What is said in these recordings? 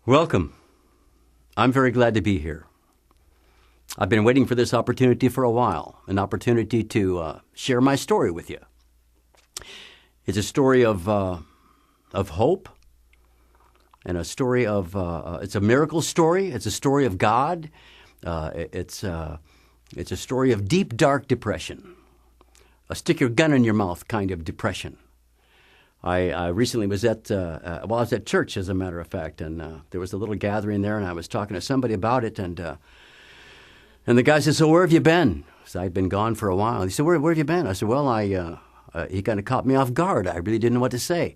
Welcome. I'm very glad to be here. I've been waiting for this opportunity for a while, an opportunity to share my story with you. It's a story of hope, and a story of it's a miracle story. It's a story of God. It's a story of deep, dark depression, a stick your gun in your mouth kind of depression. I recently was at I was at church, as a matter of fact, and there was a little gathering there, and I was talking to somebody about it, and the guy said, "So where have you been?" So I'd been gone for a while. He said, "Where have you been?" I said, "Well, he kind of caught me off guard. I really didn't know what to say."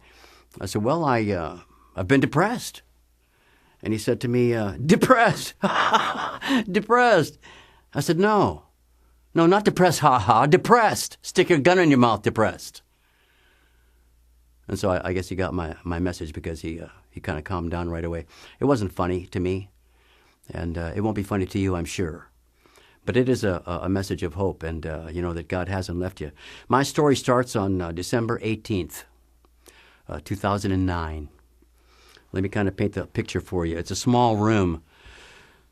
I said, "Well, I've been depressed." And he said to me, "Depressed, depressed." I said, "No, not depressed, depressed. Stick your gun in your mouth, depressed." And so I guess he got my message, because he kind of calmed down right away. It wasn't funny to me, and it won't be funny to you, I'm sure. But it is a message of hope, and that God hasn't left you. My story starts on December 18th, 2009. Let me kind of paint the picture for you. It's a small room.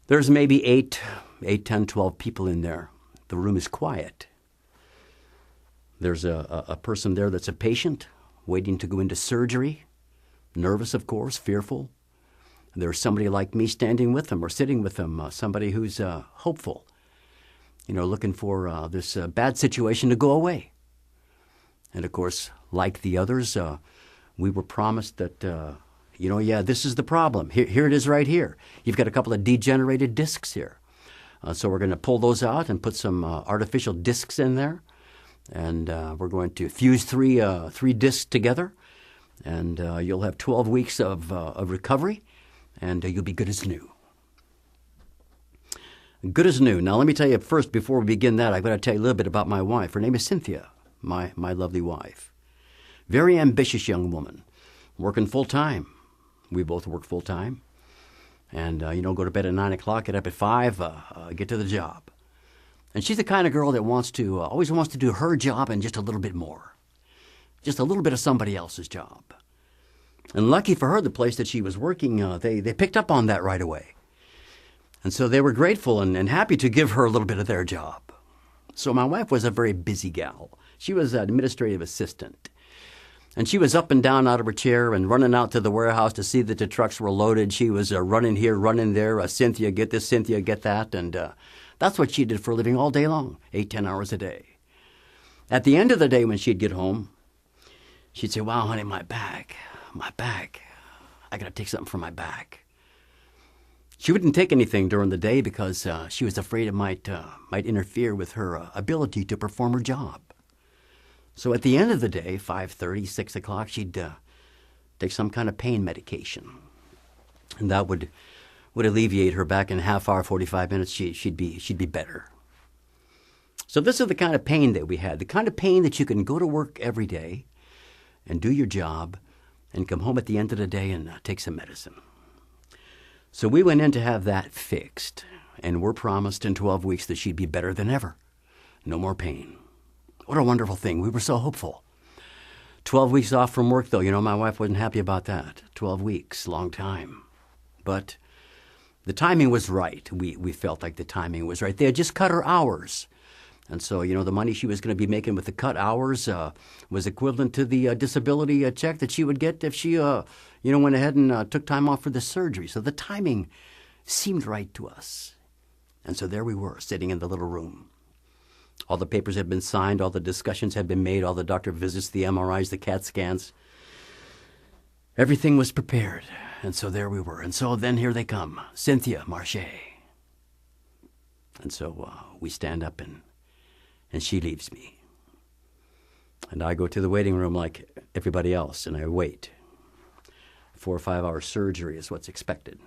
There's maybe 8, 10, 12 people in there. The room is quiet. There's a person there that's a patient, waiting to go into surgery, nervous, of course, fearful. There's somebody like me standing with them or sitting with them, somebody who's hopeful, looking for this bad situation to go away. And, of course, like the others, we were promised that, this is the problem. Here it is right here. You've got a couple of degenerated discs here. So we're going to pull those out and put some artificial discs in there. And we're going to fuse three discs together, and you'll have 12 weeks of recovery, and you'll be good as new. Good as new. Now, let me tell you first, before we begin that, I've got to tell you a little bit about my wife. Her name is Cynthia, my lovely wife. Very ambitious young woman, working full-time. We both work full-time. And, go to bed at 9 o'clock, get up at 5, get to the job. And she's the kind of girl that always wants to do her job and just a little bit more. Just a little bit of somebody else's job. And lucky for her, the place that she was working, they picked up on that right away. And so they were grateful and happy to give her a little bit of their job. So my wife was a very busy gal. She was an administrative assistant. And she was up and down out of her chair and running out to the warehouse to see that the trucks were loaded. She was running here, running there. Cynthia, get this, Cynthia, get that. And that's what she did for a living all day long, 8, 10 hours a day. At the end of the day, when she'd get home, she'd say, "Wow, honey, my back. I got to take something for my back." She wouldn't take anything during the day because she was afraid it might interfere with her ability to perform her job. So at the end of the day, 5:30, 6 o'clock, she'd take some kind of pain medication. And that would alleviate her back in a half hour, 45 minutes. She'd be better. So this is the kind of pain that we had, the kind of pain that you can go to work every day and do your job and come home at the end of the day and take some medicine. So we went in to have that fixed, and we're promised in 12 weeks that she'd be better than ever. No more pain. What a wonderful thing. We were so hopeful. 12 weeks off from work, though. My wife wasn't happy about that. 12 weeks, long time. But the timing was right. We felt like the timing was right. They had just cut her hours. And so, the money she was going to be making with the cut hours was equivalent to the disability check that she would get if she, went ahead and took time off for the surgery. So the timing seemed right to us. And so there we were, sitting in the little room. All the papers had been signed. All the discussions had been made. All the doctor visits, the MRIs, the CAT scans. Everything was prepared. And so there we were. And so then here they come, Cynthia Marche. And so we stand up and she leaves me. And I go to the waiting room like everybody else, and I wait. 4 or 5 hour surgery is what's expected.